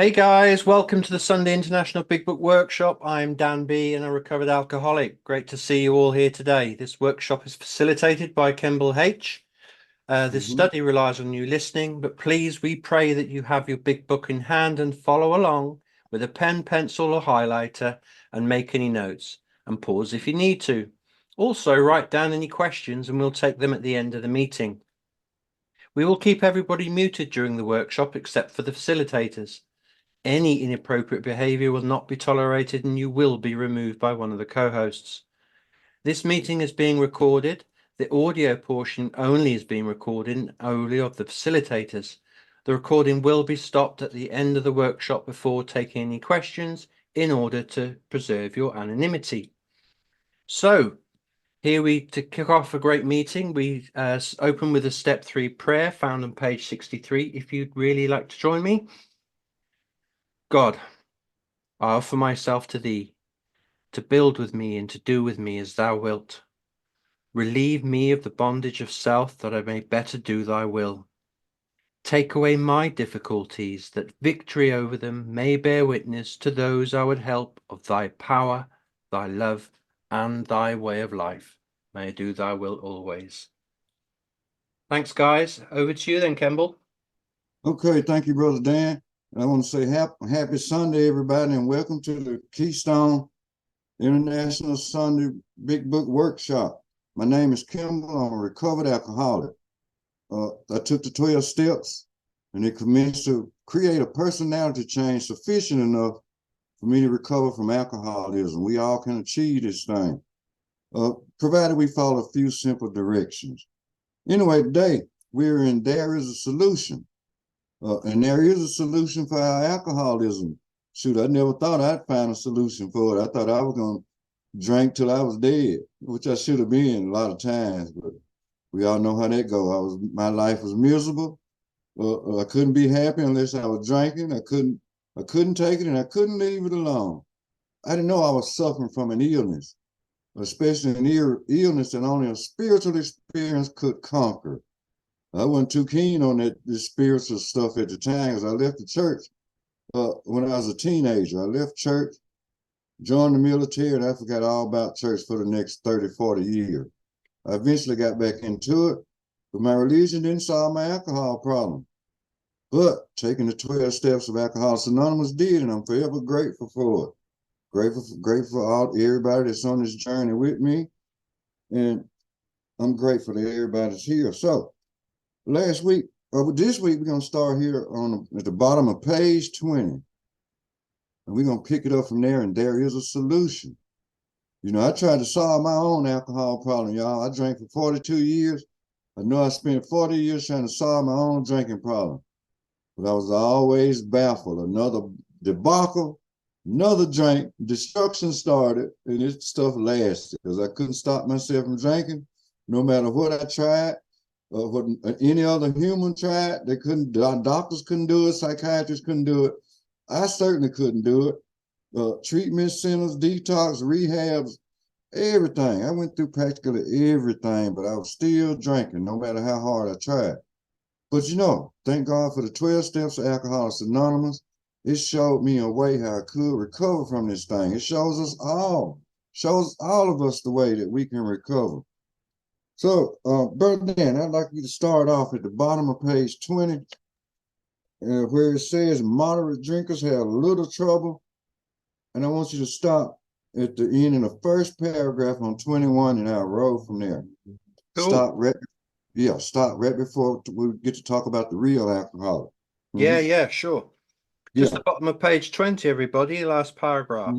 Hey guys, welcome to the Sunday International Big Book Workshop. I'm Dan B and a recovered alcoholic. Great to see you all here today. This workshop is facilitated by Kemble H. This hmm study relies on you listening, but please, we pray that you have your big book in hand and follow along with a pen, pencil or highlighter and make any notes and pause if you need to. Also, write down any questions and we'll take them at the end of the meeting. We will keep everybody muted during the workshop except for the facilitators. Any inappropriate behavior will not be tolerated and you will be removed by one of the co-hosts. This meeting is being recorded. The audio portion only is being recorded and only of the facilitators. The recording will be stopped at the end of the workshop before taking any questions in order to preserve your anonymity. So here to kick off a great meeting, we open with a step 3 prayer found on page 63. If you'd really like to join me. God, I offer myself to thee, to build with me and to do with me as thou wilt. Relieve me of the bondage of self, that I may better do thy will. Take away my difficulties, that victory over them may bear witness to those I would help of thy power, thy love, and thy way of life. May I do thy will always. Thanks, guys. Over to you then, Kemble. Okay, thank you, Brother Dan. And I want to say happy Sunday, everybody, and welcome to the Keystone International Sunday Big Book Workshop. My name is Kimball. I'm a recovered alcoholic. I took the 12 steps and it commenced to create a personality change sufficient enough for me to recover from alcoholism. We all can achieve this thing, provided we follow a few simple directions. Anyway, today we're in There Is a Solution. And there is a solution for our alcoholism. Shoot, I never thought I'd find a solution for it. I thought I was going to drink till I was dead, which I should have been a lot of times, but we all know how that goes. My life was miserable. I couldn't be happy unless I was drinking. I couldn't take it, and I couldn't leave it alone. I didn't know I was suffering from an illness, especially an illness that only a spiritual experience could conquer. I wasn't too keen on this spiritual stuff at the time because I left the church when I was a teenager. I left church, joined the military, and I forgot all about church for the next 30, 40 years. I eventually got back into it, but my religion didn't solve my alcohol problem. But taking the 12 steps of Alcoholics Anonymous did, and I'm forever grateful for it. Grateful for everybody that's on this journey with me, and I'm grateful that everybody's here. So, this week, we're going to start here at the bottom of page 20. And we're going to pick it up from there, and there is a solution. You know, I tried to solve my own alcohol problem, y'all. I drank for 42 years. I know I spent 40 years trying to solve my own drinking problem. But I was always baffled. Another debacle, another drink, destruction started, and this stuff lasted because I couldn't stop myself from drinking no matter what I tried. What any other human tried, they couldn't. Doctors couldn't do it. Psychiatrists couldn't do it. I certainly couldn't do it. Treatment centers, detox, rehabs, everything. I went through practically everything, but I was still drinking, no matter how hard I tried. But you know, thank God for the 12 steps of Alcoholics Anonymous. It showed me a way how I could recover from this thing. It shows all of us the way that we can recover. So, Brother Dan, I'd like you to start off at the bottom of page 20, where it says moderate drinkers have little trouble. And I want you to stop at the end in the first paragraph on 21, and I'll roll from there. Cool. Stop right before we get to talk about the real alcoholic. Yeah, sure. Just the bottom of page 20, everybody, last paragraph.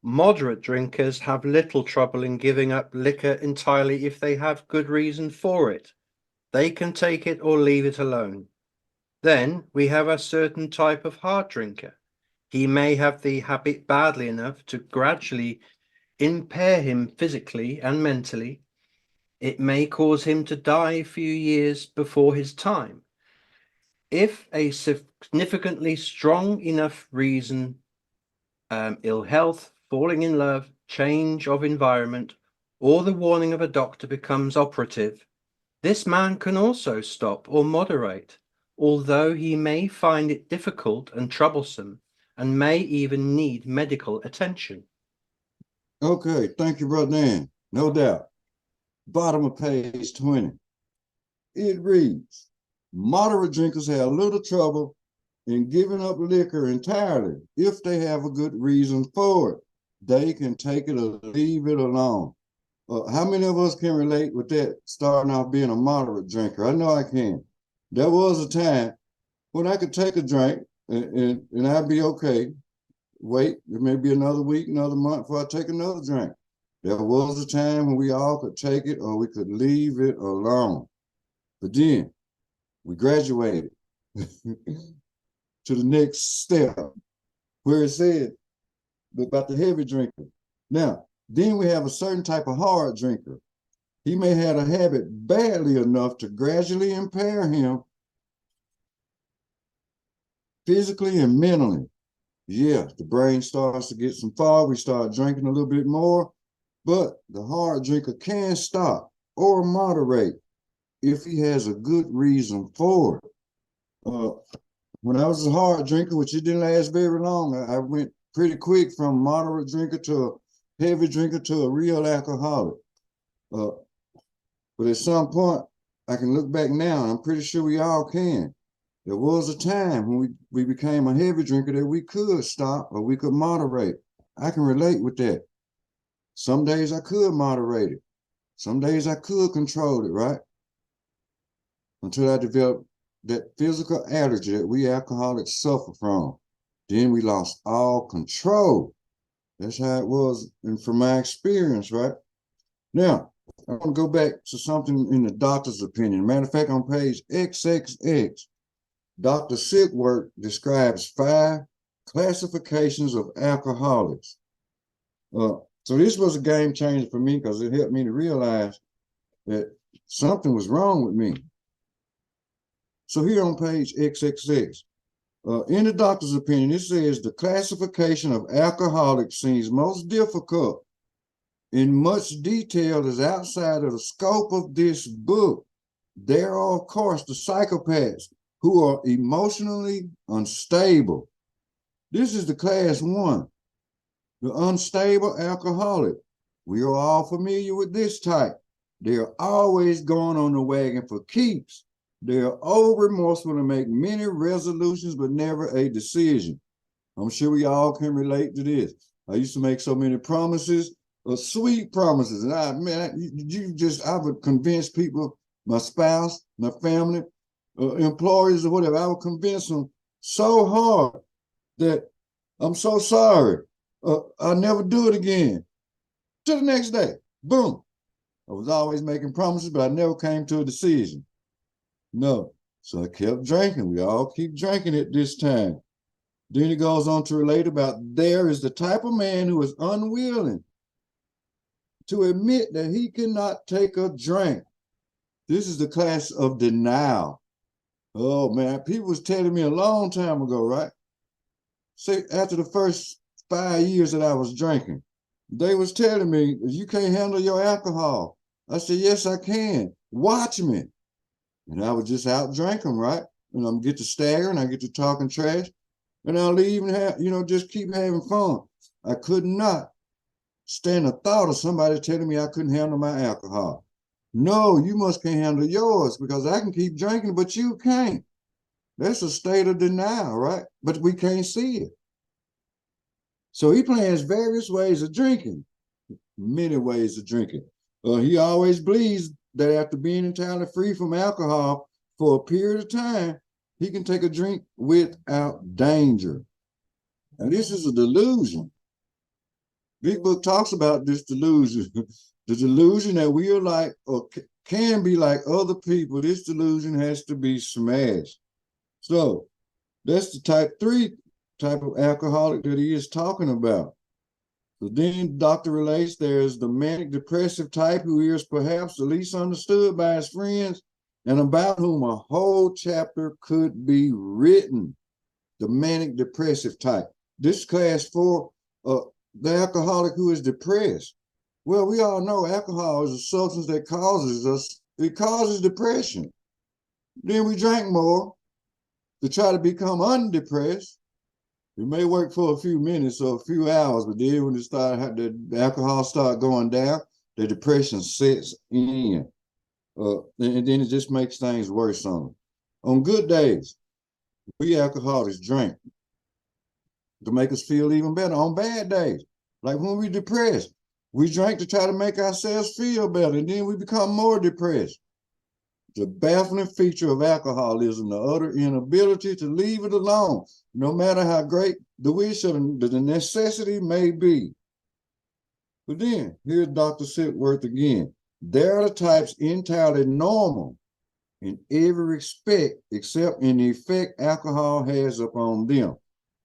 Moderate drinkers have little trouble in giving up liquor entirely if they have good reason for it. They can take it or leave it alone. Then we have a certain type of hard drinker. He may have the habit badly enough to gradually impair him physically and mentally. It may cause him to die a few years before his time. If a significantly strong enough reason, ill health, falling in love, change of environment, or the warning of a doctor becomes operative, this man can also stop or moderate. although he may find it difficult and troublesome and may even need medical attention. Okay, thank you, Brother Dan. No doubt. Bottom of page 20. It reads, moderate drinkers have little trouble in giving up liquor entirely if they have a good reason for it. They can take it or leave it alone. How many of us can relate with that, starting off being a moderate drinker? I know I can. There was a time when I could take a drink and I'd be okay. Wait, it may be another week, another month before I take another drink. There was a time when we all could take it or we could leave it alone. But then we graduated to the next step where it said about the heavy drinker. Now, then we have a certain type of hard drinker. He may have a habit badly enough to gradually impair him physically and mentally. Yeah, the brain starts to get some fog. We start drinking a little bit more, but the hard drinker can stop or moderate if he has a good reason for it. When I was a hard drinker, which it didn't last very long, I went pretty quick from moderate drinker to a heavy drinker to a real alcoholic. But at some point, I can look back now, and I'm pretty sure we all can. There was a time when we became a heavy drinker that we could stop or we could moderate. I can relate with that. Some days I could moderate it. Some days I could control it, right? Until I developed that physical allergy that we alcoholics suffer from. Then we lost all control. That's how it was, and from my experience, right? Now, I want to go back to something in the doctor's opinion. Matter of fact, on page XXX, Dr. Sickworth describes 5 classifications of alcoholics. So this was a game changer for me because it helped me to realize that something was wrong with me. So here on page XXX, in the doctor's opinion, it says the classification of alcoholics seems most difficult in much detail is outside of the scope of this book. There are, of course, the psychopaths who are emotionally unstable. This is the class 1, the unstable alcoholic. We are all familiar with this type. They are always going on the wagon for keeps. They are over remorseful and make many resolutions, but never a decision. I'm sure we all can relate to this. I used to make so many promises, sweet promises. And I would convince people, my spouse, my family, employees or whatever, I would convince them so hard that I'm so sorry. I'll never do it again. To the next day, boom. I was always making promises, but I never came to a decision. No. So I kept drinking. We all keep drinking at this time. Then he goes on to relate about there is the type of man who is unwilling to admit that he cannot take a drink. This is the class of denial. Oh man, people was telling me a long time ago, right? Say after the first 5 years that I was drinking, they was telling me, you can't handle your alcohol. I said, yes, I can. Watch me. And I was just out drinking, right? And I'm get to staggering, I get to talking trash, and I'll leave and have, just keep having fun. I could not stand the thought of somebody telling me I couldn't handle my alcohol. No, you must can't handle yours because I can keep drinking, but you can't. That's a state of denial, right? But we can't see it. So he plans various ways of drinking, many ways of drinking. He always believes that after being entirely free from alcohol for a period of time, he can take a drink without danger. And this is a delusion. Big Book talks about this delusion, the delusion that we are like or can be like other people. This delusion has to be smashed. So that's the type 3 type of alcoholic that he is talking about. So then Dr. relates there's the manic depressive type who is perhaps the least understood by his friends and about whom a whole chapter could be written. The manic depressive type. This class 4, the alcoholic who is depressed. Well, we all know alcohol is a substance that causes depression. Then we drink more, to try to become undepressed. It may work for a few minutes or a few hours, but then when the alcohol start going down, the depression sets in. And then it just makes things worse on them. On good days, we alcoholics drink to make us feel even better. On bad days, like when we're depressed, we drink to try to make ourselves feel better, and then we become more depressed. The baffling feature of alcoholism, the utter inability to leave it alone, no matter how great the wish or the necessity may be. But then, here's Dr. Sitworth again. There are the types entirely normal in every respect, except in the effect alcohol has upon them.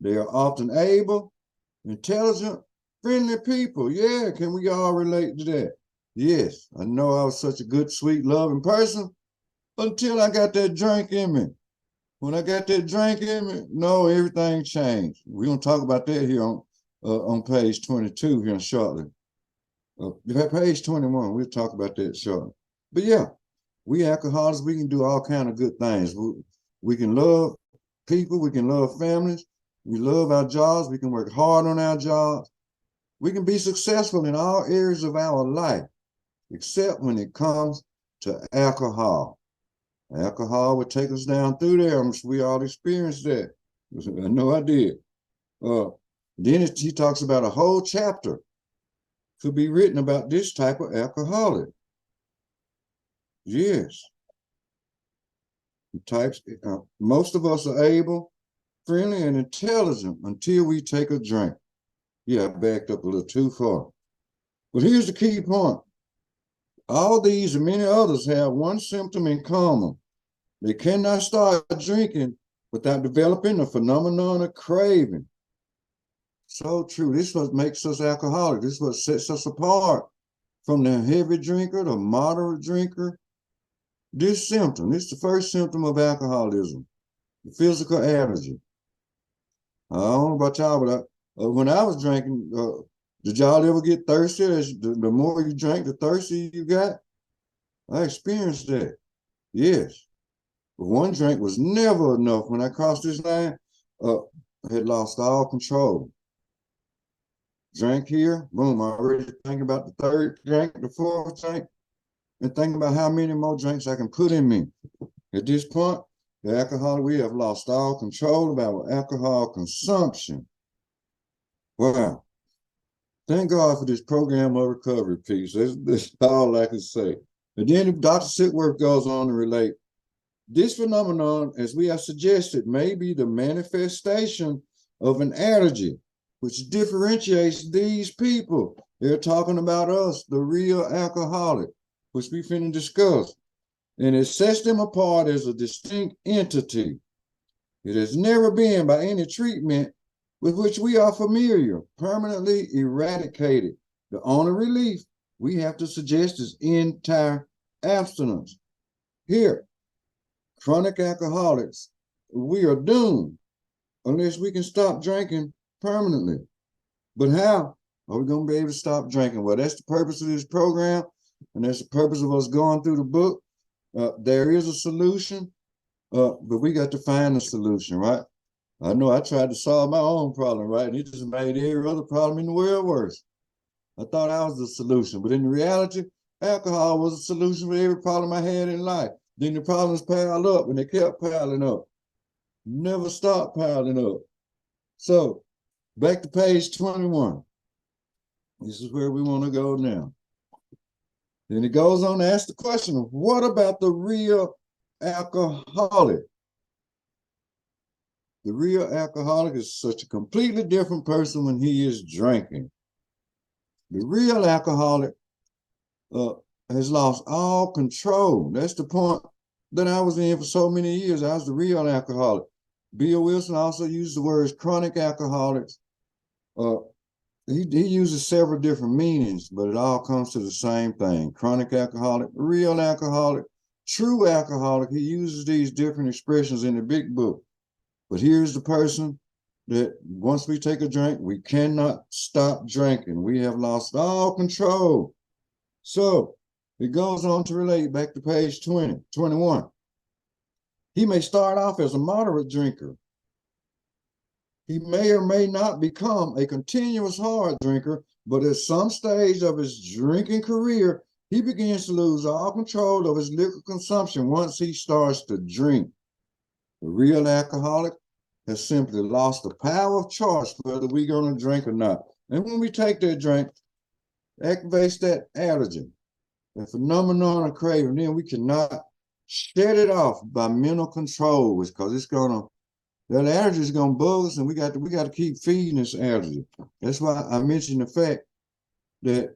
They are often able, intelligent, friendly people. Yeah, can we all relate to that? Yes, I know I was such a good, sweet, loving person until I got that drink in me. When I got that drink in me, no, everything changed. We're going to talk about that here on page 22 here shortly. Page 21, we'll talk about that shortly. But yeah, we alcoholics, we can do all kind of good things. We can love people, we can love families, we love our jobs, we can work hard on our jobs. We can be successful in all areas of our life, except when it comes to alcohol. Alcohol would take us down through there. I'm sure we all experienced that. I know I did. Then he talks about a whole chapter could be written about this type of alcoholic. Yes. Most of us are able, friendly, and intelligent until we take a drink. Yeah, I backed up a little too far. But here's the key point. All these and many others have one symptom in common. They cannot start drinking without developing a phenomenon of craving. So true. This is what makes us alcoholics. This is what sets us apart from the heavy drinker, the moderate drinker. This symptom, this is the first symptom of alcoholism, the physical allergy. I don't know about y'all, but when I was drinking, did y'all ever get thirsty? The more you drank, the thirstier you got? I experienced that. Yes. But one drink was never enough. When I crossed this line, I had lost all control. Drank here, boom, I already thinking about the third drink, the fourth drink, and thinking about how many more drinks I can put in me. At this point, the alcoholic, we have lost all control of our alcohol consumption. Wow. Thank God for this program of recovery piece. That's all I can say. And then Dr. Sitworth goes on to relate, this phenomenon, as we have suggested, may be the manifestation of an allergy, which differentiates these people. They're talking about us, the real alcoholic, which we finna discuss. And it sets them apart as a distinct entity. It has never been by any treatment with which we are familiar, permanently eradicated. The only relief we have to suggest is entire abstinence. Here, chronic alcoholics, we are doomed unless we can stop drinking permanently. But how are we going to be able to stop drinking? Well, that's the purpose of this program, and that's the purpose of us going through the book. There is a solution, but we got to find a solution, right? I know I tried to solve my own problem, right? And it just made every other problem in the world worse. I thought I was the solution, but in reality, alcohol was a solution for every problem I had in life. Then the problems piled up, and they kept piling up. Never stopped piling up. So, back to page 21. This is where we want to go now. Then it goes on to ask the question, what about the real alcoholic? The real alcoholic is such a completely different person when he is drinking. The real alcoholic has lost all control. That's the point that I was in for so many years. I was the real alcoholic. Bill Wilson also used the words chronic alcoholics. He uses several different meanings, but it all comes to the same thing. Chronic alcoholic, real alcoholic, true alcoholic. He uses these different expressions in the big book. But here's the person that once we take a drink, we cannot stop drinking. We have lost all control. So it goes on to relate back to page 21. He may start off as a moderate drinker. He may or may not become a continuous hard drinker, but at some stage of his drinking career, he begins to lose all control of his liquor consumption once he starts to drink. The real alcoholic has simply lost the power of choice whether we're going to drink or not. And when we take that drink, activates that allergy, that phenomenon of craving, then we cannot shut it off by mental control, because it's gonna, that allergy is gonna bug us, and we got to keep feeding this allergy. That's why I mentioned the fact that,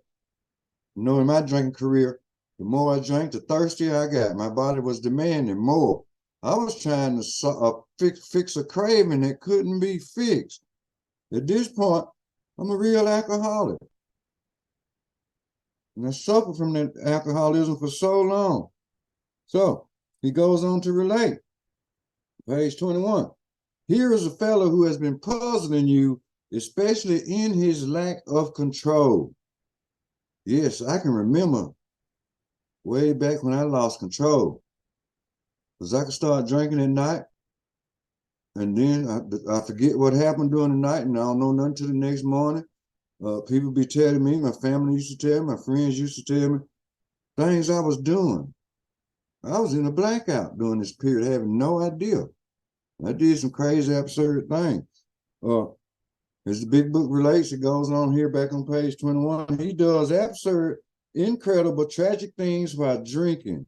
you know, in my drinking career, the more I drank, the thirstier I got. My body was demanding more. I was trying to fix a craving that couldn't be fixed. At this point, I'm a real alcoholic. And I suffered from that alcoholism for so long. So he goes on to relate. Page 21. Here is a fellow who has been puzzling you, especially in his lack of control. Yes, I can remember way back when I lost control. Because I could start drinking at night, and then I forget what happened during the night, and I don't know nothing till the next morning. People be telling me, my family used to tell me, my friends used to tell me things I was doing. I was in a blackout during this period, having no idea. I did some crazy, absurd things. As the big book relates, it goes on here back on page 21. He does absurd, incredible, tragic things while drinking.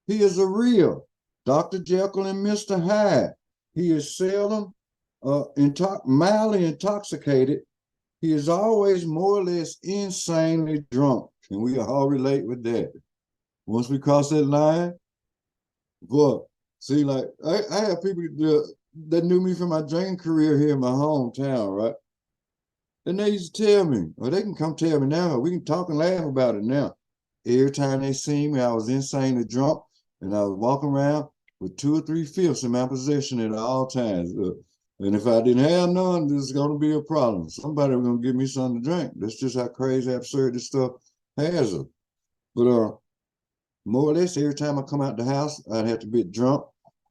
He is a real Dr. Jekyll and Mr. Hyde. He is seldom mildly intoxicated. He is always more or less insanely drunk, and we all relate with that. Once we cross that line, boy, see, like I have people that knew me from my drinking career here in my hometown, right? And they used to tell me, or they can come tell me now, we can talk and laugh about it now. Every time they see me, I was insanely drunk, and I was walking around with 2 or 3 fifths in my possession at all times. And if I didn't have none, this is going to be a problem. Somebody was going to give me something to drink. That's just how crazy, absurd this stuff has us. But more or less, every time I come out the house, I'd have to be drunk.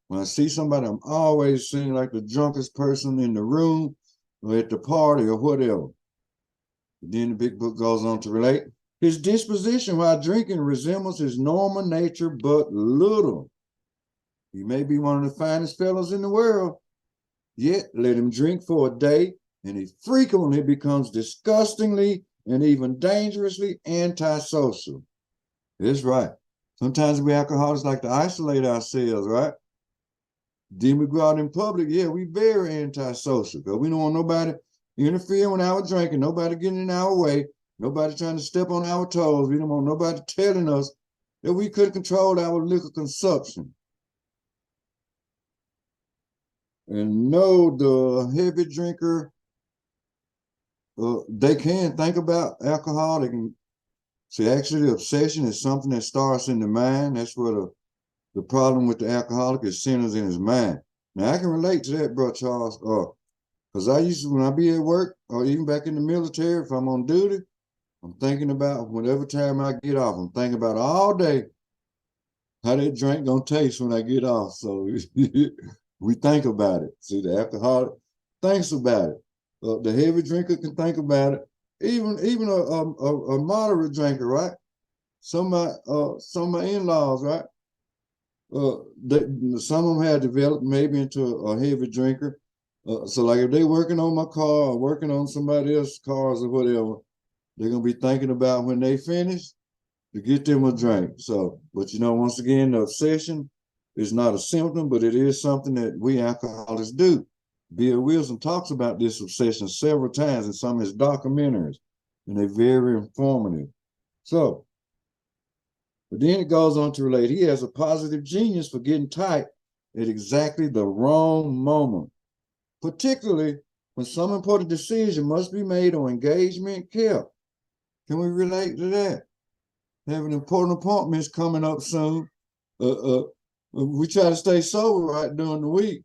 When I see somebody, I'm always seeing like the drunkest person in the room or at the party or whatever. Then the big book goes on to relate. His disposition while drinking resembles his normal nature, but little. He may be one of the finest fellows in the world, yet let him drink for a day, and he frequently becomes disgustingly and even dangerously antisocial. That's right. Sometimes we alcoholics like to isolate ourselves, right? Then we go out in public, yeah, we very antisocial, because we don't want nobody interfering with our drinking, nobody getting in our way, nobody trying to step on our toes. We don't want nobody telling us that we couldn't control our liquor consumption. And no, the heavy drinker, they can think about alcohol. They can see, actually, the obsession is something that starts in the mind. That's where the problem with the alcoholic is centers in his mind. Now, I can relate to that, bro, Charles, because I used to, when I be at work or even back in the military, if I'm on duty, I'm thinking about whatever time I get off. I'm thinking about all day how that drink gonna taste when I get off. So we think about it. See, the alcoholic thinks about it. The heavy drinker can think about it. Even a moderate drinker, right? Some of my in-laws, right? Some of them had developed maybe into a heavy drinker. So like if they're working on my car or working on somebody else's cars or whatever, they're gonna be thinking about when they finish to get them a drink. So, but you know, once again, the obsession is not a symptom, but it is something that we alcoholics do. Bill Wilson talks about this obsession several times in some of his documentaries, and they're very informative. So, but then it goes on to relate, he has a positive genius for getting tight at exactly the wrong moment, particularly when some important decision must be made or engagement kept. Can we relate to that? Having important appointments coming up soon. We try to stay sober right during the week.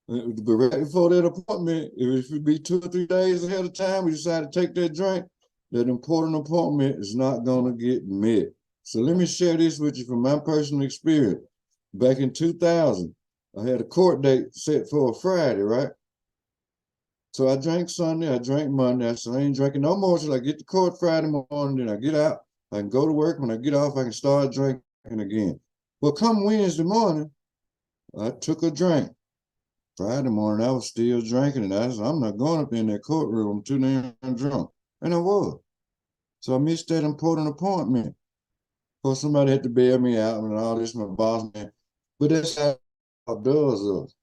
But right before that appointment, if it be 2 or 3 days ahead of time, we decide to take that drink, that important appointment is not going to get met. So let me share this with you from my personal experience. Back in 2000, I had a court date set for a Friday, right? So I drank Sunday, I drank Monday. I said, I ain't drinking no more till I get to court Friday morning. Then I get out, I can go to work. When I get off, I can start drinking again. Well, come Wednesday morning, I took a drink. Friday morning, I was still drinking, and I said, I'm not going up in that courtroom. I'm too damn drunk. And I was. So I missed that important appointment. Of course, somebody had to bail me out and all this, my boss man. But that's how it does us.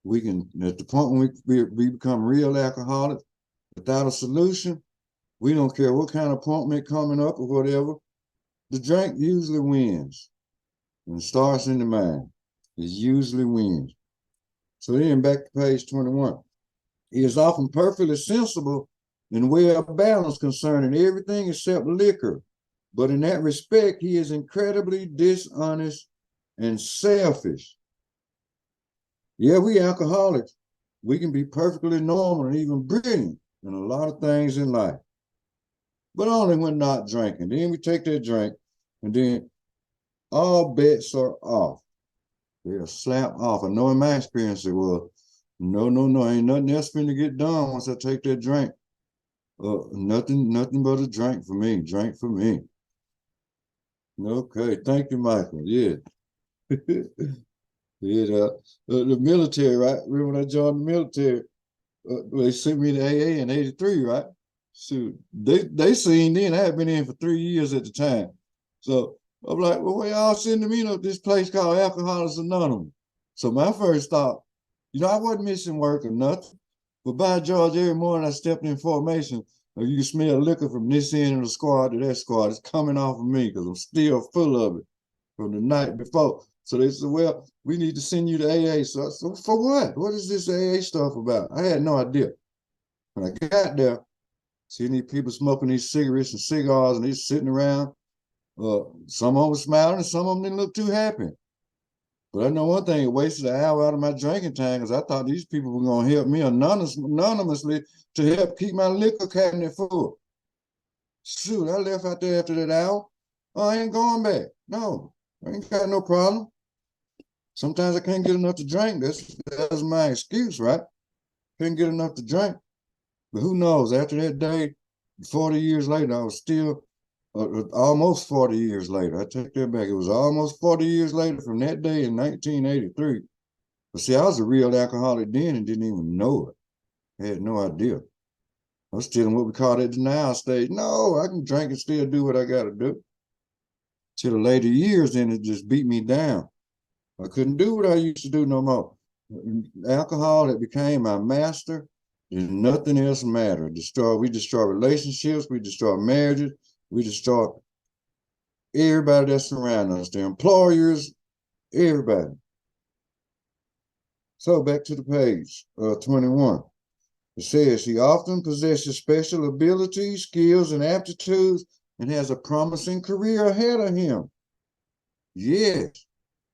We can, at the point when we become real alcoholics, without a solution, we don't care what kind of appointment coming up or whatever. The drink usually wins. When it starts in the mind, it usually wins. So then back to page 21. He is often perfectly sensible and well balanced concerning everything except liquor. But in that respect, he is incredibly dishonest and selfish. Yeah, we alcoholics. We can be perfectly normal and even brilliant in a lot of things in life, but only when not drinking. Then we take that drink, and then all bets are off. They're slap off. I know in my experience it was, no, ain't nothing else finna get done once I take that drink. Nothing but a drink for me. Drink for me. Okay, thank you, Michael. Yeah. Yeah, the military, right? Remember when I joined the military, they sent me to AA in '83, right? So they seen then. I had been in for 3 years at the time. So I'm like, well, why y'all sending me to this place called Alcoholics Anonymous? So my first thought, I wasn't missing work or nothing. But by George, every morning I stepped in formation, you can smell liquor from this end of the squad to that squad. It's coming off of me because I'm still full of it from the night before. So they said, well, we need to send you to AA. So I said, for what? What is this AA stuff about? I had no idea. When I got there, seeing these people smoking these cigarettes and cigars and they're sitting around, some of them were smiling and some of them didn't look too happy. But I know one thing, it wasted an hour out of my drinking time because I thought these people were going to help me anonymously to help keep my liquor cabinet full. Shoot, I left out there after that hour. Oh, I ain't going back. No, I ain't got no problem. Sometimes I can't get enough to drink. That's my excuse, right? Couldn't get enough to drink. But who knows? After that day, 40 years later, I was still almost 40 years later. I take that back. It was almost 40 years later from that day in 1983. But see, I was a real alcoholic then and didn't even know it. I had no idea. I was still in what we call that denial stage. No, I can drink and still do what I got to do. Till the later years, then it just beat me down. I couldn't do what I used to do no more. Alcohol, it became my master, and nothing else mattered. We destroy relationships, we destroy marriages, we destroy everybody that's around us, the employers, everybody. So back to the page, 21. It says, he often possesses special abilities, skills, and aptitudes, and has a promising career ahead of him. Yes,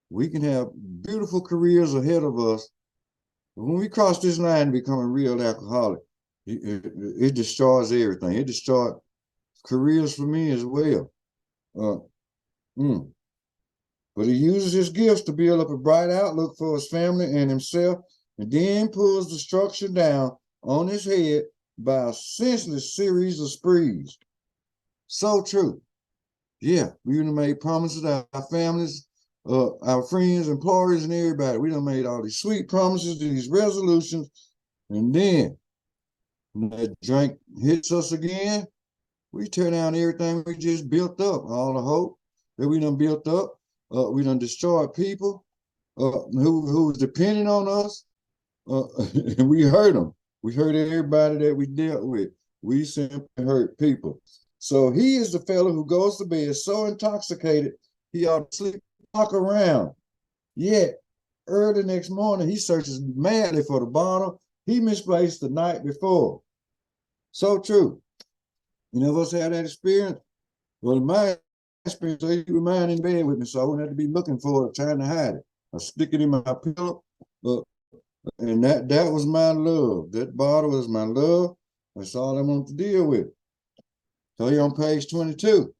we can have beautiful careers ahead of us. But when we cross this line to become a real alcoholic, it destroys everything. It destroyed careers for me as well. But he uses his gifts to build up a bright outlook for his family and himself, and then pulls destruction down on his head by a senseless series of sprees. So true. Yeah, we done made promises to our families, our friends, employers, and everybody. We done made all these sweet promises, these resolutions, and then when that drink hits us again, we tear down everything we just built up, all the hope that we done built up. We done destroyed people who was depending on us, and we hurt them. We hurt everybody that we dealt with. We simply hurt people. So he is the fellow who goes to bed so intoxicated he ought to sleep, walk around. Yet early next morning he searches madly for the bottle he misplaced the night before. So true. You know, us had that experience? Well, in my experience, I used to mine in bed with me, so I wouldn't have to be looking for it, trying to hide it. I stick it in my pillow, and that was my love. That bottle was my love. That's all I wanted to deal with. So here on page 22,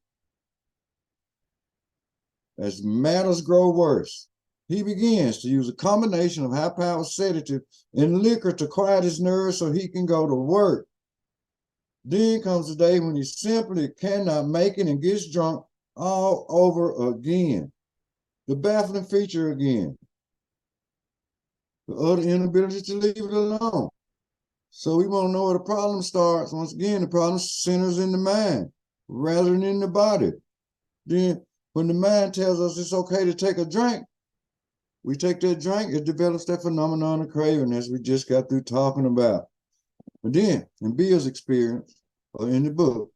as matters grow worse, he begins to use a combination of high-powered sedative and liquor to quiet his nerves so he can go to work. Then comes the day when he simply cannot make it and gets drunk all over again. The baffling feature again. The utter inability to leave it alone. So we want to know where the problem starts. Once again, the problem centers in the mind rather than in the body. Then when the mind tells us it's okay to take a drink, we take that drink, it develops that phenomenon of craving as we just got through talking about. And then in Bill's experience, or in the book,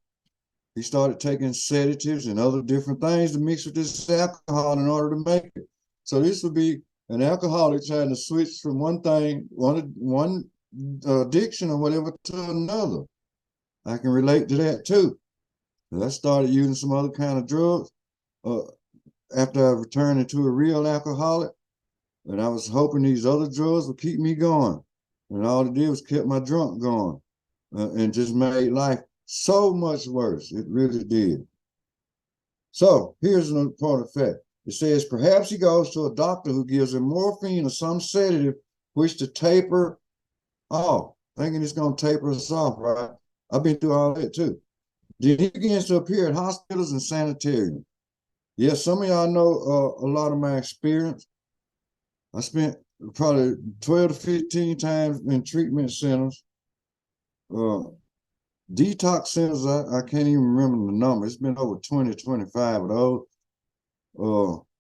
he started taking sedatives and other different things to mix with this alcohol in order to make it. So this would be an alcoholic trying to switch from one thing, one addiction or whatever to another. I can relate to that too. I started using some other kind of drugs after I returned into a real alcoholic, and I was hoping these other drugs would keep me going. And all it did was kept my drunk going and just made life so much worse. It really did. So here's an important fact. It says, perhaps he goes to a doctor who gives him morphine or some sedative, which to taper off, thinking it's going to taper us off, right? I've been through all that too. Then he begins to appear at hospitals and sanitariums. Yes, some of y'all know a lot of my experience. I spent probably 12 to 15 times in treatment centers. Detox centers, I can't even remember the number. It's been over 20, 25 of those.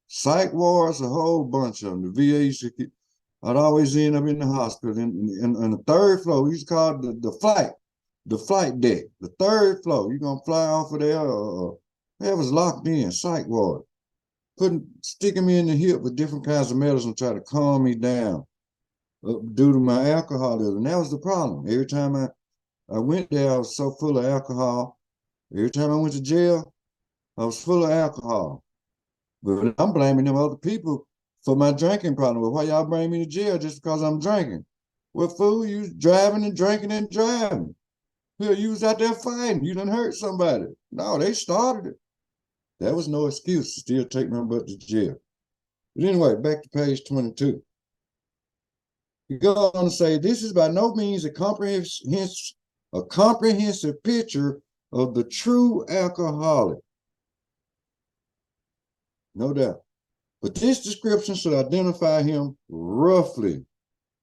Psych wards, a whole bunch of them. The VA used to keep, I'd always end up in the hospital. In the third floor, we used to call it the flight deck. The third floor, you're going to fly off of there. That was locked in, psych ward. Sticking me in the hip with different kinds of medicine to try to calm me down due to my alcoholism. That was the problem. Every time I went there, I was so full of alcohol. Every time I went to jail, I was full of alcohol. But I'm blaming them other people for my drinking problem. Well, why y'all bring me to jail just because I'm drinking? Well, fool, you was driving and drinking and driving. Hell, you was out there fighting. You done hurt somebody. No, they started it. That was no excuse to still take my butt to jail. But anyway, back to page 22. You go on to say, this is by no means a comprehensive picture of the true alcoholic. No doubt. But this description should identify him roughly.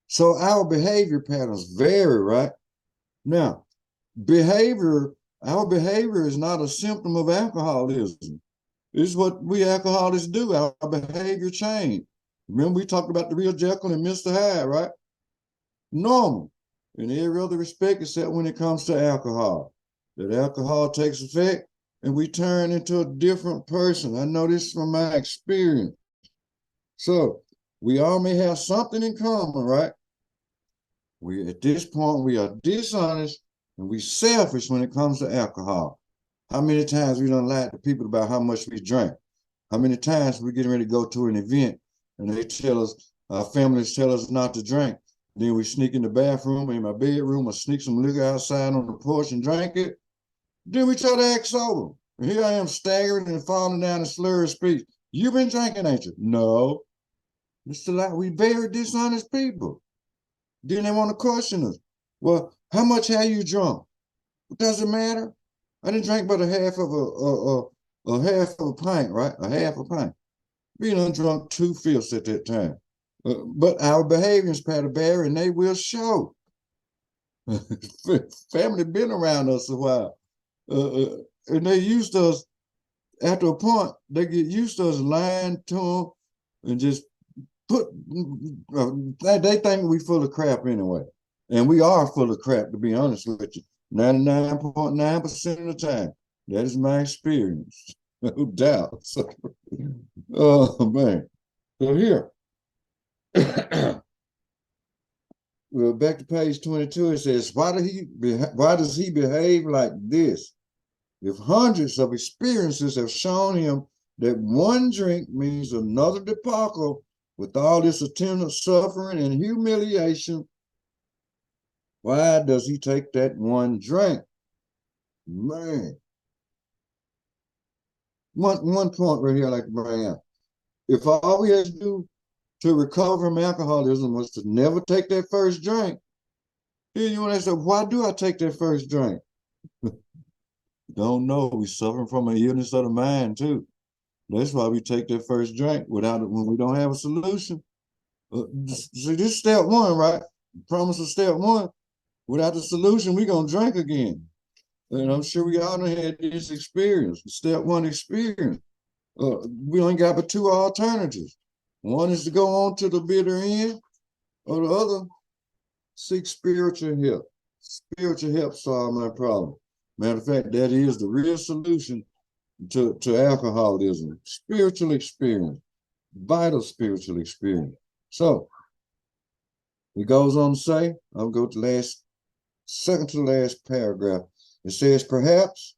So our behavior patterns vary, right? Now, our behavior is not a symptom of alcoholism. It's what we alcoholics do. Our behavior change. Remember we talked about the real Jekyll and Mr. Hyde, right? Normal in every other respect except when it comes to alcohol. That alcohol takes effect and we turn into a different person. I know this from my experience. So we all may have something in common, right? At this point, we are dishonest and we selfish when it comes to alcohol. How many times we done lied to people about how much we drank? How many times we getting ready to go to an event and they tell us, our families tell us not to drink. Then we sneak in the bathroom, in my bedroom, or sneak some liquor outside on the porch and drink it. Then we try to act sober. And here I am staggering and falling down a slur of speech. You been drinking, ain't you? No. It's a lot. We very dishonest people. Then they want to question us. Well, how much have you drunk? It doesn't matter. I didn't drink but a half of a pint, right? A half a pint. We done drunk 2/5 at that time. But our behaviors pattern vary and they will show. Family been around us a while. And they used to us, after a point, they get used to us lying to them and just they think we full of crap anyway. And we are full of crap, to be honest with you. 99.9% of the time. That is my experience. No doubt. So, oh, man. So here. Well, back to page 22, it says, why does he behave like this? If hundreds of experiences have shown him that one drink means another debacle with all this attendant suffering and humiliation, why does he take that one drink? Man. One point right here I'd like to bring out. If all we have to do to recover from alcoholism was to never take that first drink. Then you want to say, why do I take that first drink? Don't know. We suffering from an illness of the mind too. That's why we take that first drink without it when we don't have a solution. So this is step one, right? Promise of step one. Without the solution, we're gonna drink again. And I'm sure we all had this experience, step one experience. We only got but two alternatives. One is to go on to the bitter end, or the other, seek spiritual help. Spiritual help solve my problem. Matter of fact, that is the real solution to alcoholism. Spiritual experience, vital spiritual experience. So it goes on to say, I'll go to last, second to the last paragraph. It says, perhaps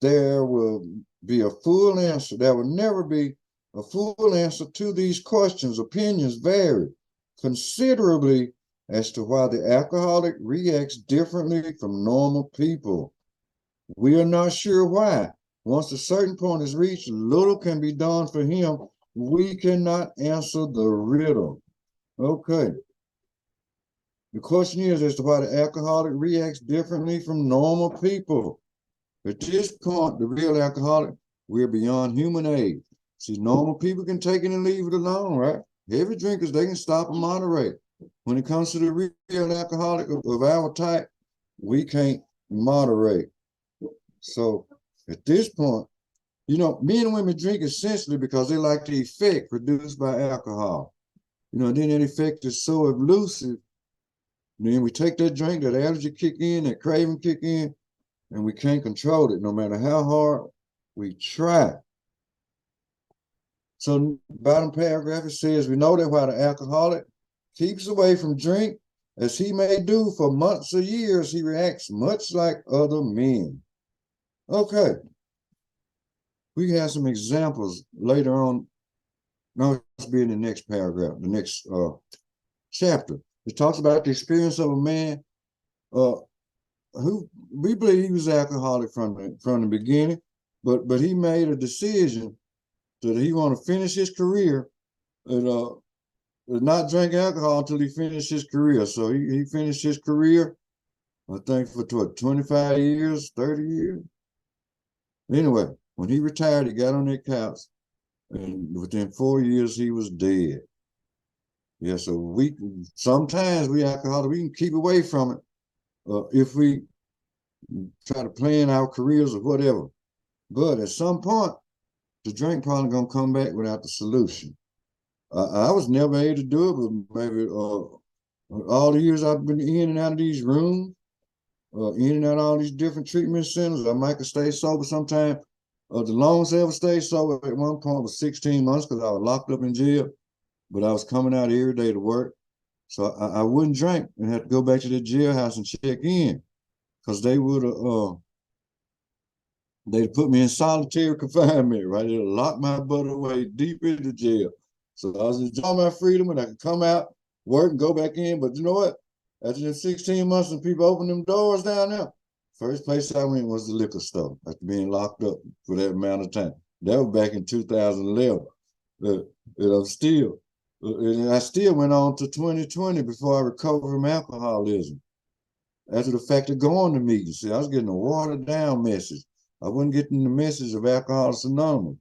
there will be a full answer. There will never be a full answer to these questions. Opinions vary considerably as to why the alcoholic reacts differently from normal people. We are not sure why. Once a certain point is reached, little can be done for him. We cannot answer the riddle. Okay. The question is as to why the alcoholic reacts differently from normal people. At this point, the real alcoholic, we're beyond human aid. See, normal people can take it and leave it alone, right? Heavy drinkers, they can stop and moderate. When it comes to the real alcoholic of our type, we can't moderate. So at this point, you know, men and women drink essentially because they like the effect produced by alcohol. You know, then that effect is so elusive. Then we take that drink, that allergy kick in, that craving kick in, and we can't control it no matter how hard we try. So bottom paragraph, it says, we know that while the alcoholic keeps away from drink, as he may do for months or years, he reacts much like other men. Okay. We have some examples later on. No, it's be in the next paragraph, the next chapter. It talks about the experience of a man who we believe he was alcoholic from the beginning, but he made a decision that he want to finish his career and not drink alcohol until he finished his career. So he finished his career, I think, for 25 years, 30 years. Anyway, when he retired, he got on that couch, and within 4 years, he was dead. Yeah, so sometimes we alcoholics, we can keep away from it if we try to plan our careers or whatever. But at some point, the drink probably gonna come back without the solution. I was never able to do it, but maybe all the years I've been in and out of these rooms, in and out of all these different treatment centers, I might have stayed sober sometime. The longest I ever stayed sober at one point was 16 months because I was locked up in jail, but I was coming out every day to work. So I wouldn't drink and had to go back to the jailhouse and check in because they would they'd put me in solitary confinement, right? They'd lock my butt away deep into jail. So I was enjoying my freedom and I could come out, work and go back in. But you know what? After the 16 months and people opened them doors down there, first place I went was the liquor store after being locked up for that amount of time. That was back in 2011. And I still went on to 2020 before I recovered from alcoholism. After the fact of going to meetings, see, I was getting a watered down message. I wasn't getting the message of Alcoholics Anonymous.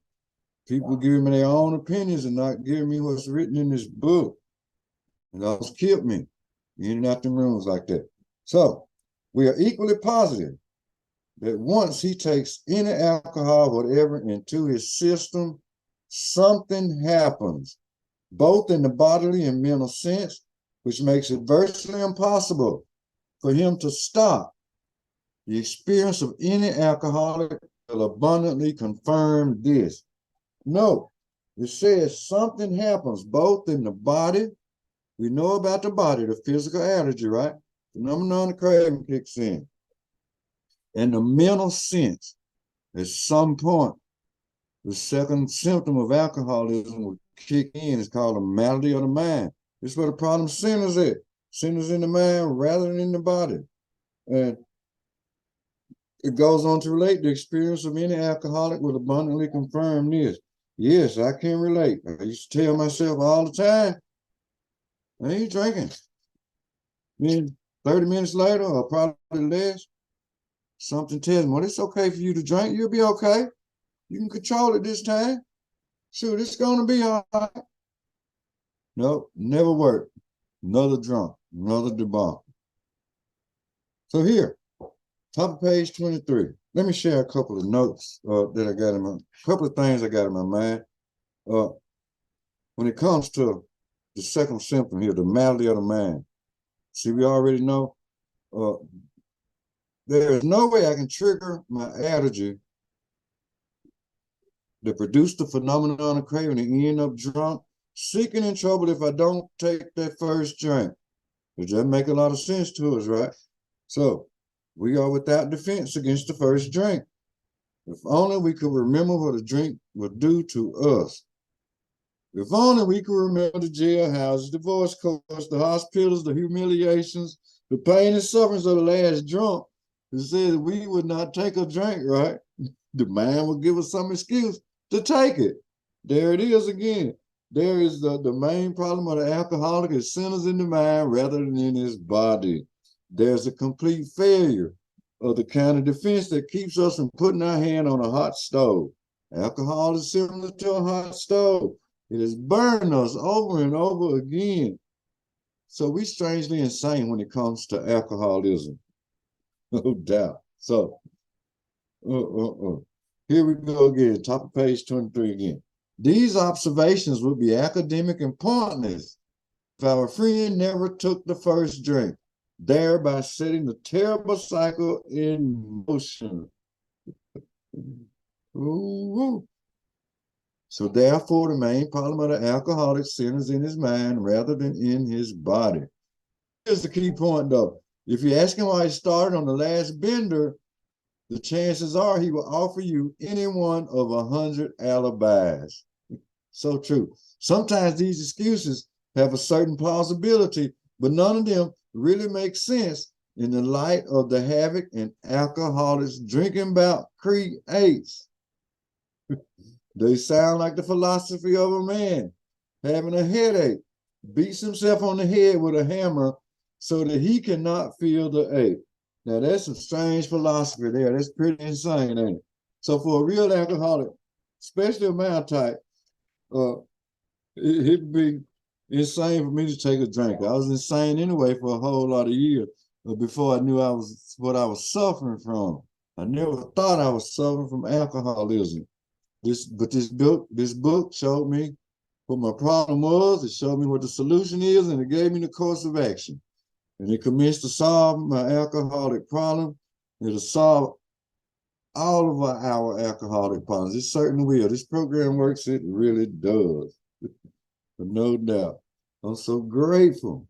People were giving me their own opinions and not giving me what's written in this book. And that was killed me in and out the rooms like that. So we are equally positive that once he takes any alcohol, whatever, into his system, something happens, both in the bodily and mental sense, which makes it virtually impossible for him to stop. The experience of any alcoholic will abundantly confirm this. No, it says something happens both in the body. We know about the body, the physical allergy, right? The phenomenon of craving kicks in. And the mental sense, at some point, the second symptom of alcoholism will kick in. It's called a malady of the mind. This is where the problem centers at. Centers in the mind rather than in the body. And it goes on to relate the experience of any alcoholic will abundantly confirm this. Yes, I can relate. I used to tell myself all the time, I ain't drinking. Then 30 minutes later, or probably less, something tells me, well, it's okay for you to drink. You'll be okay. You can control it this time. Shoot, it's going to be all right. Nope, never worked. Another drunk, another debacle. So here, top of page 23. Let me share a couple of notes that I got in my, couple of things I got in my mind. When it comes to the second symptom here, the malady of the mind. See, we already know there is no way I can trigger my allergy to produce the phenomenon of craving and end up drunk, seeking in trouble if I don't take that first drink. Does that make a lot of sense to us, right? So we are without defense against the first drink. If only we could remember what a drink would do to us. If only we could remember the jailhouses, divorce courts, the hospitals, the humiliations, the pain and sufferings of the last drunk, who said we would not take a drink, right? The man would give us some excuse to take it. There it is again. There is the main problem of the alcoholic is centers in the mind rather than in his body. There's a complete failure of the kind of defense that keeps us from putting our hand on a hot stove. Alcohol is similar to a hot stove. It has burned us over and over again. So we're strangely insane when it comes to alcoholism. No doubt. So, here we go again, top of page 23 again. These observations would be academic and pointless if our friend never took the first drink, thereby setting the terrible cycle in motion. Ooh. So therefore, the main problem of the alcoholic centers in his mind rather than in his body. Here's the key point, though. If you ask him why he started on the last bender, the chances are he will offer you any one of 100 alibis. So true. Sometimes these excuses have a certain plausibility, but none of them really make sense in the light of the havoc an alcoholic's drinking bout creates. They sound like the philosophy of a man having a headache, beats himself on the head with a hammer so that he cannot feel the ache. Now, that's some strange philosophy there. That's pretty insane, ain't it? So for a real alcoholic, especially a male type, it'd be insane for me to take a drink. I was insane anyway for a whole lot of years before I knew what I was suffering from. I never thought I was suffering from alcoholism. This book showed me what my problem was. It showed me what the solution is, and it gave me the course of action. And it commenced to solve my alcoholic problem. It'll solve all of our alcoholic problems. It certainly will. This program works. It really does. But no doubt. I'm so grateful.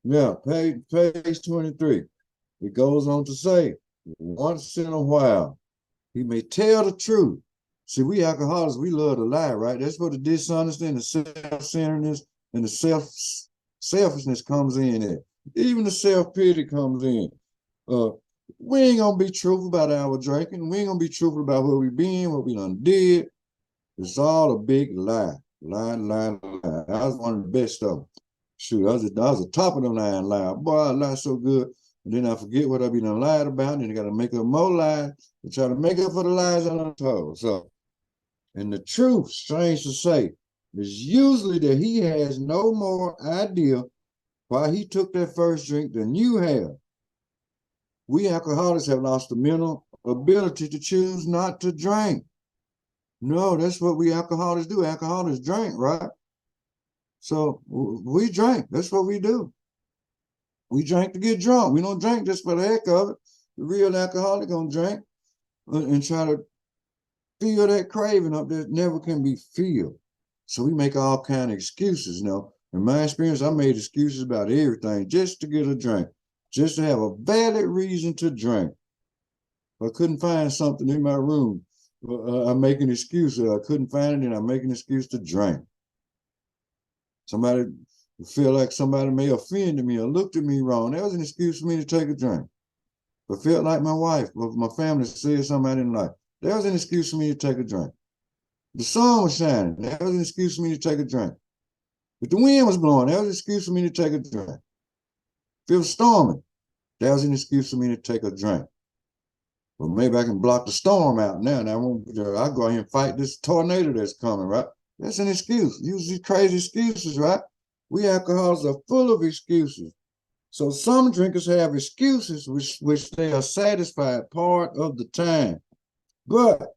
Now, page 23. It goes on to say, once in a while, he may tell the truth. See, we alcoholics, we love to lie, right? That's where the dishonesty and the self-centeredness and the selfishness comes in there. Even the self-pity comes in. We ain't gonna be truthful about our drinking. We ain't gonna be truthful about where we been, what we done did. It's all a big lie. Lie. I was one of the best of them. Shoot, I was the top of the line lie. Boy, I lie so good. And then I forget what I be done lied about, and then I gotta make up more lies to try to make up for the lies I done told. So, and the truth, strange to say, is usually that he has no more idea why he took that first drink than you have. We alcoholics have lost the mental ability to choose not to drink. No, that's what we alcoholics do. Alcoholics drink, right? So we drink. That's what we do. We drink to get drunk. We don't drink just for the heck of it. The real alcoholic gonna drink and try to feel that craving up that never can be filled. So we make all kind of excuses. Now, in my experience, I made excuses about everything just to get a drink, just to have a valid reason to drink. If I couldn't find something in my room, I make an excuse. I couldn't find it, and I make an excuse to drink. Somebody feel like somebody may have offended me or looked at me wrong. That was an excuse for me to take a drink. If I felt like my wife or my family said something I didn't like, that was an excuse for me to take a drink. The sun was shining. That was an excuse for me to take a drink. If the wind was blowing, that was an excuse for me to take a drink. If it was storming, that was an excuse for me to take a drink. Well, maybe I can block the storm out now. And I'll go ahead and fight this tornado that's coming, right? That's an excuse. Use these crazy excuses, right? We alcoholics are full of excuses. So some drinkers have excuses which they are satisfied part of the time. But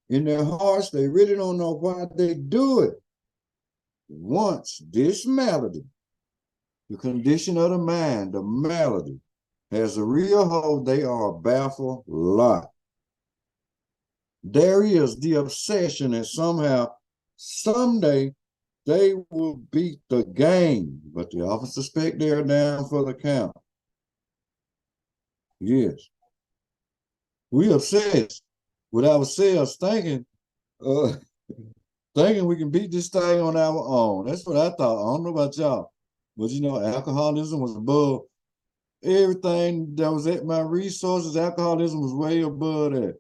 in their hearts, they really don't know why they do it. Once this malady, the condition of the mind, the malady, has a real hold, they are a baffled lot. There is the obsession that somehow, someday, they will beat the game, but they often suspect they are down for the count. Yes. We obsessed with ourselves thinking we can beat this thing on our own. That's what I thought. I don't know about y'all. But you know, alcoholism was above everything that was at my resources. Alcoholism was way above that.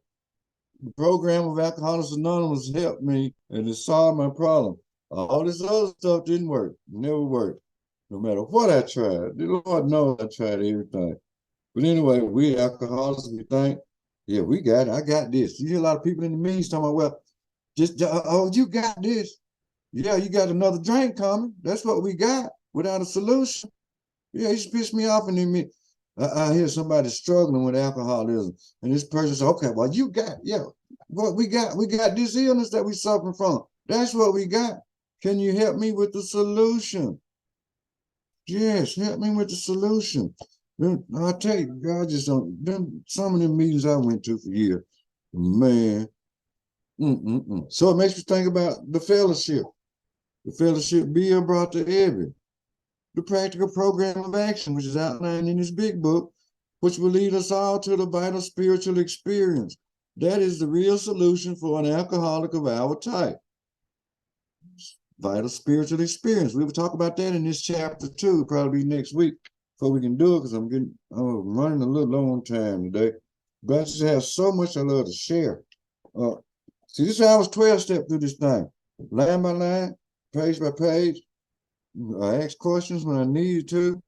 The program of Alcoholics Anonymous helped me and it solved my problem. All this other stuff didn't work, never worked. No matter what I tried. The Lord knows I tried everything. But anyway, we alcoholics, we think, yeah, we got it. I got this. You hear a lot of people in the meetings talking about, well, oh, you got this. Yeah, you got another drink coming. That's what we got without a solution. Yeah, it just pissed me off. And then I hear somebody struggling with alcoholism. And this person says, okay, well, you got, yeah, what we got this illness that we suffering from. That's what we got. Can you help me with the solution? Yes, help me with the solution. I tell you, God just don't. Some of the meetings I went to for years, man. So it makes me think about the fellowship Bill brought to Evie, the practical program of action, which is outlined in this big book, which will lead us all to the vital spiritual experience. That is the real solution for an alcoholic of our type. Vital spiritual experience. We will talk about that in this chapter 2, probably next week, before we can do it, because I'm running a little low on time today. But I just have so much I love to share. See, this is how I was 12-step through this thing. Line by line, page by page. I asked questions when I needed to.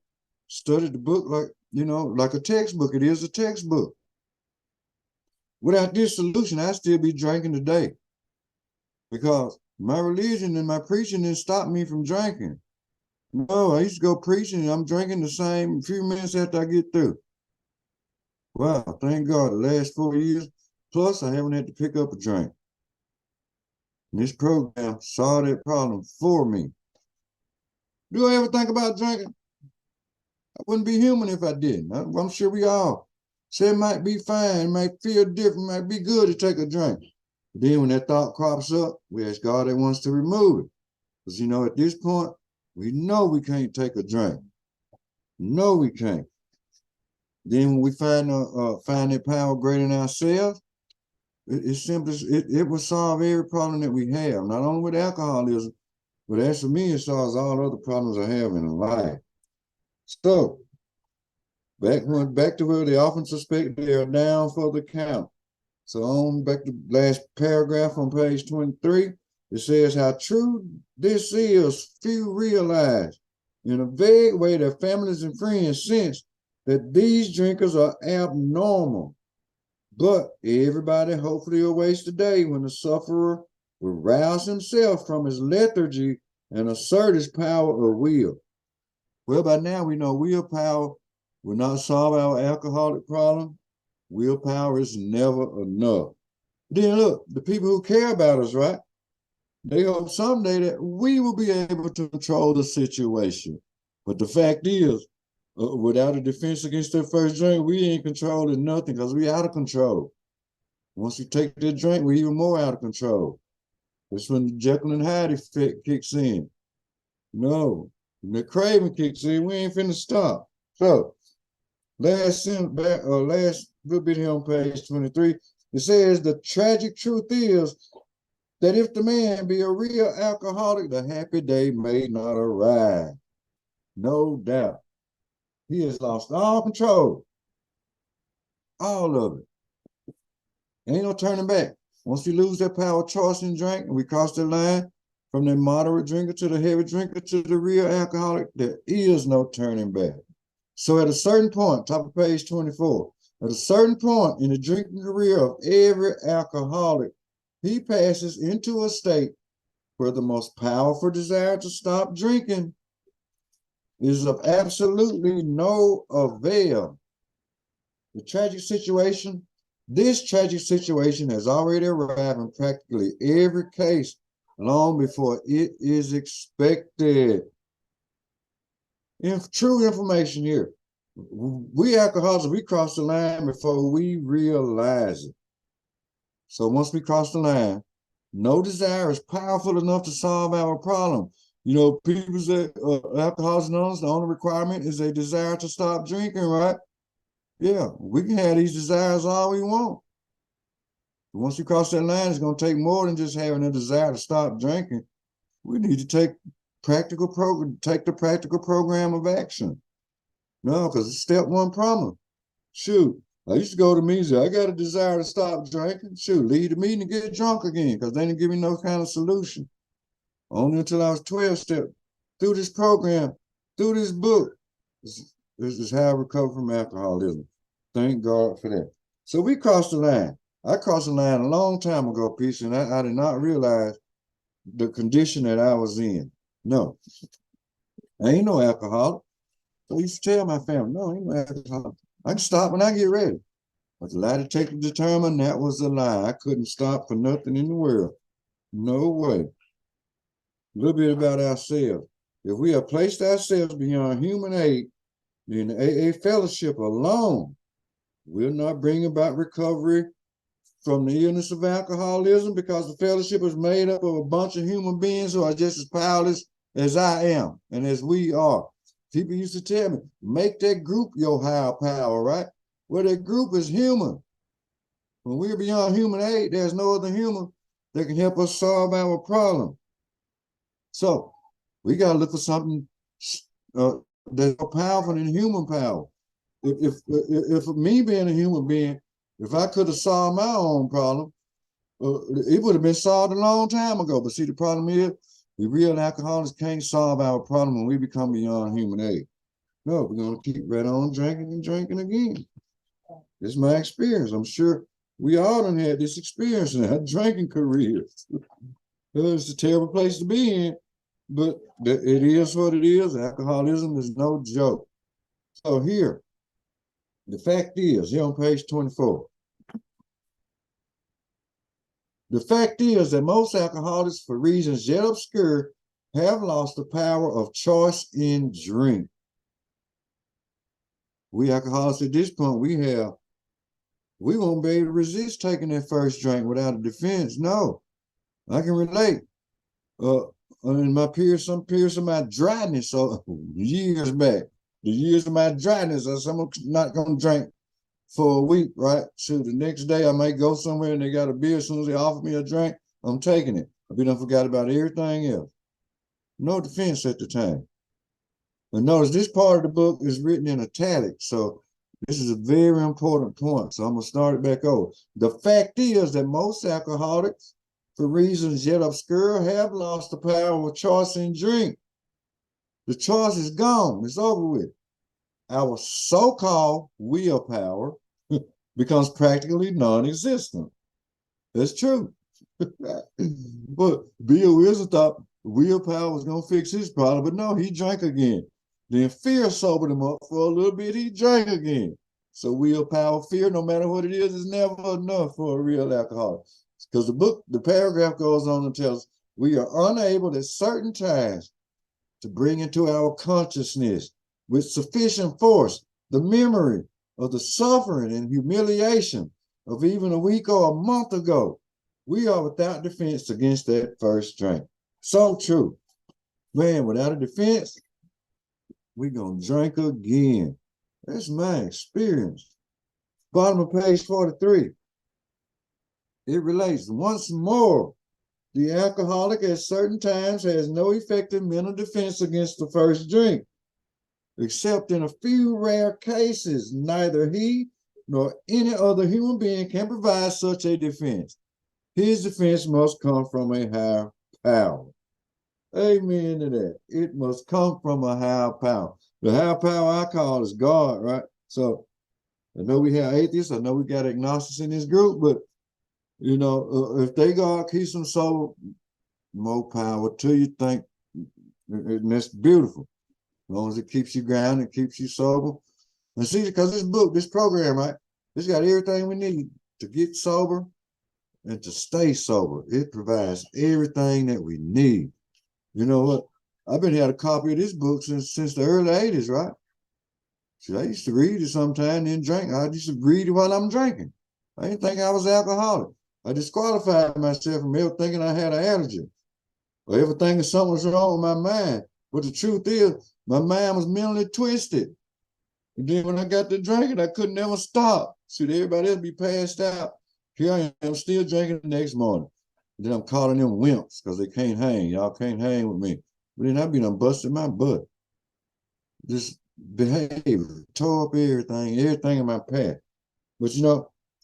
Studied the book like a textbook. It is a textbook. Without this solution, I'd still be drinking today. Because my religion and my preaching didn't stop me from drinking. No, I used to go preaching and I'm drinking the same few minutes after I get through. Wow, thank God, the last 4 years, plus I haven't had to pick up a drink. And this program solved that problem for me. Do I ever think about drinking? I wouldn't be human if I didn't. I'm sure we all say it might be fine, it might feel different, it might be good to take a drink. Then when that thought crops up, we ask God that wants to remove it. Because, at this point, we know we can't take a drink. No, we can't. Then when we find that power greater in ourselves, it will solve every problem that we have, not only with alcoholism, but as for me, it solves all other problems I have in life. So, back to where they often suspect they are down for the count. So on back to the last paragraph on page 23, it says how true this is, few realize. In a vague way, their families and friends sense that these drinkers are abnormal. But everybody hopefully awaits the day when the sufferer will rouse himself from his lethargy and assert his power of will. Well, by now we know willpower will not solve our alcoholic problem. Willpower is never enough. Then look, the people who care about us, right? They hope someday that we will be able to control the situation. But the fact is, without a defense against that first drink, we ain't controlling nothing because we out of control. Once we take that drink, we're even more out of control. That's when the Jekyll and Hyde effect kicks in. No, when the craving kicks in, we ain't finna stop. So, last little bit here on page 23, it says the tragic truth is that if the man be a real alcoholic, the happy day may not arrive. No doubt. He has lost all control. All of it. Ain't no turning back. once we lose that power of choice in drink and we cross the line from the moderate drinker to the heavy drinker to the real alcoholic, there is no turning back. So at a certain point, top of page 24, at a certain point in the drinking career of every alcoholic, he passes into a state where the most powerful desire to stop drinking is of absolutely no avail. This tragic situation has already arrived in practically every case long before it is expected. True information here. We alcoholics, we cross the line before we realize it. So once we cross the line, no desire is powerful enough to solve our problem. You know, people say Alcoholics Anonymous, the only requirement is a desire to stop drinking, right? Yeah, we can have these desires all we want. But once you cross that line, it's going to take more than just having a desire to stop drinking. We need to take the practical program of action. No, because it's step one problem. Shoot, I used to go to meetings. I got a desire to stop drinking. Shoot, leave the meeting and get drunk again because they didn't give me no kind of solution. Only until I was 12 step through this program, through this book. This is how I recover from alcoholism. Thank God for that. So we crossed the line. I crossed the line a long time ago, Peace, and I did not realize the condition that I was in. No, I ain't no alcoholic. So I used to tell my family, no, I ain't no alcoholic. I can stop when I get ready. But the lie detector determined that was a lie. I couldn't stop for nothing in the world. No way. A little bit about ourselves. If we have placed ourselves beyond human aid, then the AA fellowship alone will not bring about recovery from the illness of alcoholism, because the fellowship is made up of a bunch of human beings who are just as powerless as I am and as we are. People used to tell me, make that group your higher power, right? Well, that group is human. When we're beyond human aid, there's no other human that can help us solve our problem. So we got to look for something that's more powerful than human power. If me being a human being, if I could have solved my own problem, it would have been solved a long time ago. But see, the problem is, we real alcoholics can't solve our problem when we become beyond human aid. No, we're going to keep right on drinking and drinking again. This is my experience. I'm sure we all done had this experience in our drinking careers. It's a terrible place to be in, but it is what it is. Alcoholism is no joke. So here, the fact is, here on page 24, the fact is that most alcoholics, for reasons yet obscure, have lost the power of choice in drink. We alcoholics at this point, we won't be able to resist taking that first drink without a defense. No, I can relate. In my periods, some periods of my dryness, so years back, the years of my dryness, I'm not going to drink for a week, right? So the next day I might go somewhere and they got a beer. As soon as they offer me a drink, I'm taking it. I done forgot about everything else. No defense at the time. And notice this part of the book is written in italics, so this is a very important point. So I'm going to start it back over. The fact is that most alcoholics, for reasons yet obscure, have lost the power of choice in drink. The choice is gone. It's over with. Our so-called willpower becomes practically non-existent. That's true. But Bill Wilson thought willpower was going to fix his problem, but no, he drank again. Then fear sobered him up for a little bit. He drank again. So willpower, fear, no matter what it is never enough for a real alcoholic. Because the paragraph goes on and tells us we are unable at certain times to bring into our consciousness with sufficient force the memory of the suffering and humiliation of even a week or a month ago. We are without defense against that first drink. So true. Man, without a defense, we're going to drink again. That's my experience. Bottom of page 43. It relates once more. The alcoholic at certain times has no effective mental defense against the first drink. Except in a few rare cases, neither he nor any other human being can provide such a defense. His defense must come from a higher power. Amen to that. It must come from a higher power. The higher power I call is God, right? So I know we have atheists. I know we got agnostics in this group, but if they God keeps them sober, more power to you. Think, and that's beautiful. As long as it keeps you grounded, keeps you sober. And see, because this program, right? It's got everything we need to get sober and to stay sober. It provides everything that we need. You know what? I've been had a copy of this book since the early 80s, right? See, I used to read it sometime, then drink. I used to read it while I'm drinking. I didn't think I was alcoholic. I disqualified myself from ever thinking I had an allergy or ever thinking something was wrong with my mind. But the truth is, my mind was mentally twisted. And then when I got to drinking, I couldn't never stop. See, everybody else be passed out. Here I am still drinking the next morning. And then I'm calling them wimps because they can't hang. Y'all can't hang with me. But then I be done busted my butt. This behavior, tore up everything in my path. But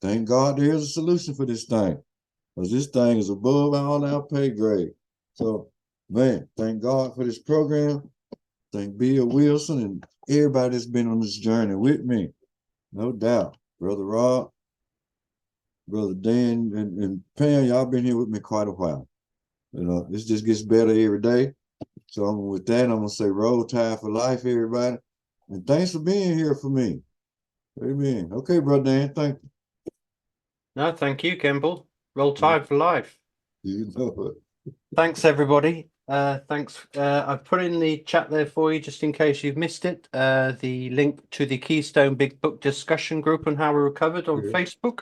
thank God there is a solution for this thing. Because this thing is above all our pay grade. So, man, thank God for this program. Thank Bill Wilson and everybody that's been on this journey with me. No doubt. Brother Rob, Brother Dan, and Pam, y'all been here with me quite a while. This just gets better every day. So with that, I'm going to say roll tide for life, everybody. And thanks for being here for me. Amen. Okay, Brother Dan, thank you. No, thank you, Kimball. Roll Tide for life. You know it. Thanks, everybody. Thanks. I've put in the chat there for you, just in case you've missed it. The link to the Keystone Big Book discussion group on how we recovered on Facebook.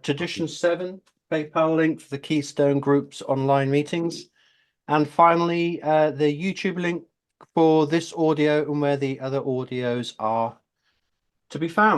Tradition 7, PayPal link for the Keystone Group's online meetings. And finally, the YouTube link for this audio and where the other audios are to be found.